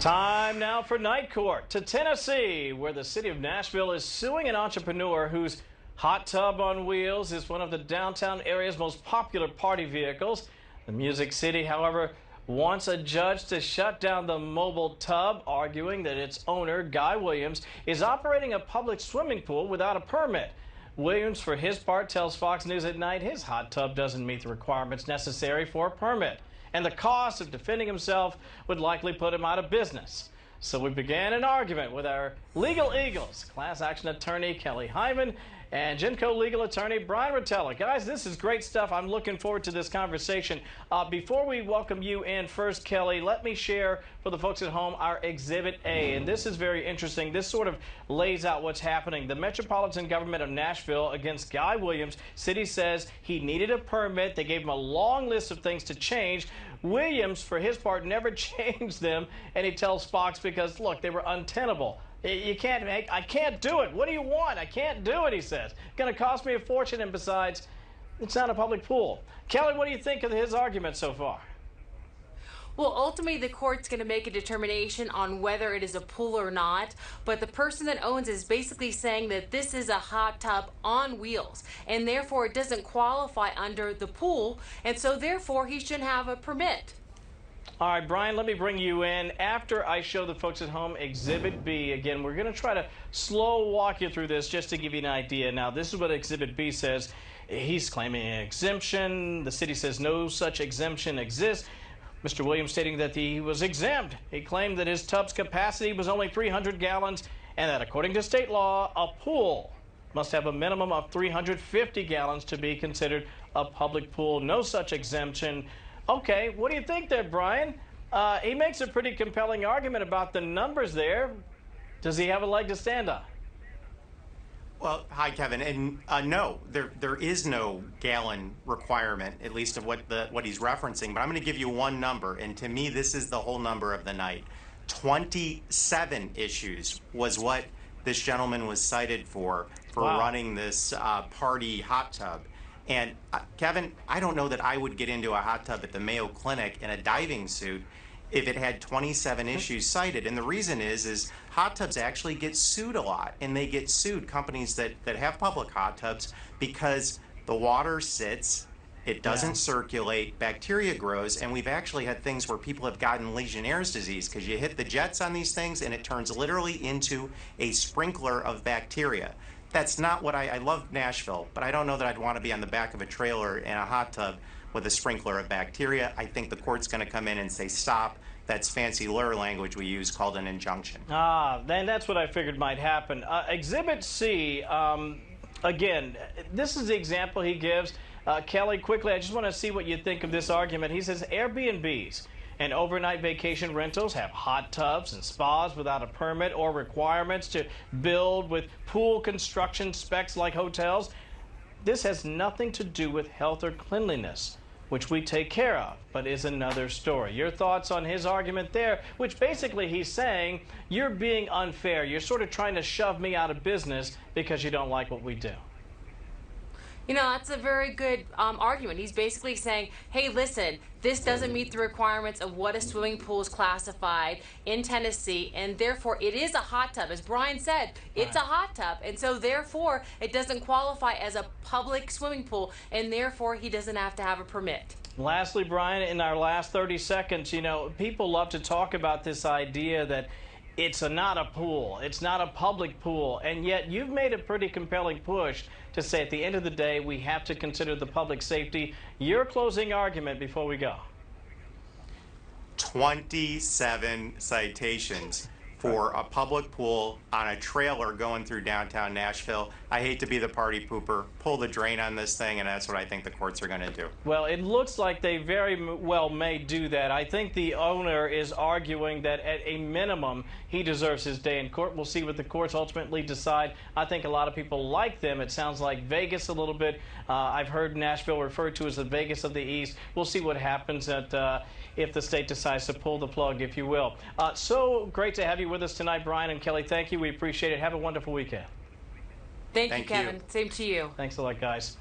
Time now for Night Court to Tennessee, where the city of Nashville is suing an entrepreneur whose hot tub on wheels is one of the downtown area's most popular party vehicles. The Music City, however, wants a judge to shut down the mobile tub, arguing that its owner, Guy Williams, is operating a public swimming pool without a permit. Williams, for his part, tells Fox News at Night his hot tub doesn't meet the requirements necessary for a permit, and the cost of defending himself would likely put him out of business. So we began an argument with our legal eagles, class action attorney Kelly Hyman and Genco legal attorney Bryan Rotella. Guys, this is great stuff. I'm looking forward to this conversation. Before we welcome you in first, Kelly, let me share for the folks at home our Exhibit A. And this is very interesting. This sort of lays out what's happening. The Metropolitan Government of Nashville against Guy Williams. City says he needed a permit. They gave him a long list of things to change. Williams, for his part, never changed them. And he tells Fox because, look, they were untenable. I can't do it. What do you want? I can't do it, he says. It's going to cost me a fortune, and besides, it's not a public pool. Kelly, what do you think of his argument so far? Well, ultimately, the court's going to make a determination on whether it is a pool or not, but the person that owns is basically saying that this is a hot tub on wheels, and therefore it doesn't qualify under the pool, and so therefore he shouldn't have a permit. All right, Bryan, let me bring you in. After I show the folks at home Exhibit B, again, we're going to try to slow walk you through this just to give you an idea. Now, this is what Exhibit B says. He's claiming an exemption. The city says no such exemption exists. Mr. Williams stating that he was exempt. He claimed that his tub's capacity was only 300 gallons and that according to state law, a pool must have a minimum of 350 gallons to be considered a public pool. No such exemption. Okay, what do you think there, Bryan? He makes a pretty compelling argument about the numbers there. Does he have a leg to stand on? Well, hi, Kevin. And no, there is no gallon requirement, at least of what he's referencing. But I'm going to give you one number, and to me, this is the whole number of the night. 27 issues was what this gentleman was cited for Wow. running this party hot tub. And Kevin, I don't know that I would get into a hot tub at the Mayo Clinic in a diving suit if it had 27 issues cited. And the reason is hot tubs actually get sued a lot. And they get sued, companies that have public hot tubs, because the water sits, it doesn't circulate, bacteria grows, and we've actually had things where people have gotten Legionnaire's disease because you hit the jets on these things and it turns literally into a sprinkler of bacteria. That's not what I love Nashville, but I don't know that I'd want to be on the back of a trailer in a hot tub with a sprinkler of bacteria. I think the court's going to come in and say, stop. That's fancy lawyer language we use called an injunction. Then that's what I figured might happen. Exhibit C, again, this is the example he gives. Kelly, quickly, I just want to see what you think of this argument. He says Airbnbs and overnight vacation rentals have hot tubs and spas without a permit or requirements to build with pool construction specs like hotels. This has nothing to do with health or cleanliness, which we take care of, but is another story. Your thoughts on his argument there, which basically he's saying you're being unfair. You're sort of trying to shove me out of business because you don't like what we do. You know, that's a very good argument. He's basically saying, hey, listen, this doesn't meet the requirements of what a swimming pool is classified in Tennessee, and therefore it is a hot tub. As Bryan said, it's a hot tub, and so therefore it doesn't qualify as a public swimming pool, and therefore he doesn't have to have a permit. Lastly, Bryan, in our last 30 seconds, you know, people love to talk about this idea that it's not a pool, it's not a public pool, and yet you've made a pretty compelling push to say at the end of the day we have to consider the public safety. Your closing argument before we go. 27 citations for a public pool on a trailer going through downtown Nashville. I hate to be the party pooper. Pull the drain on this thing, and that's what I think the courts are going to do. Well, it looks like they very well may do that. I think the owner is arguing that at a minimum he deserves his day in court. We'll see what the courts ultimately decide. I think a lot of people like them. It sounds like Vegas a little bit. I've heard Nashville referred to as the Vegas of the East. We'll see what happens if the state decides to pull the plug, if you will. So great to have you with us tonight, Bryan and Kelly. Thank you. We appreciate it. Have a wonderful weekend. Thank you, Kevin. Same to you. Thanks a lot, guys.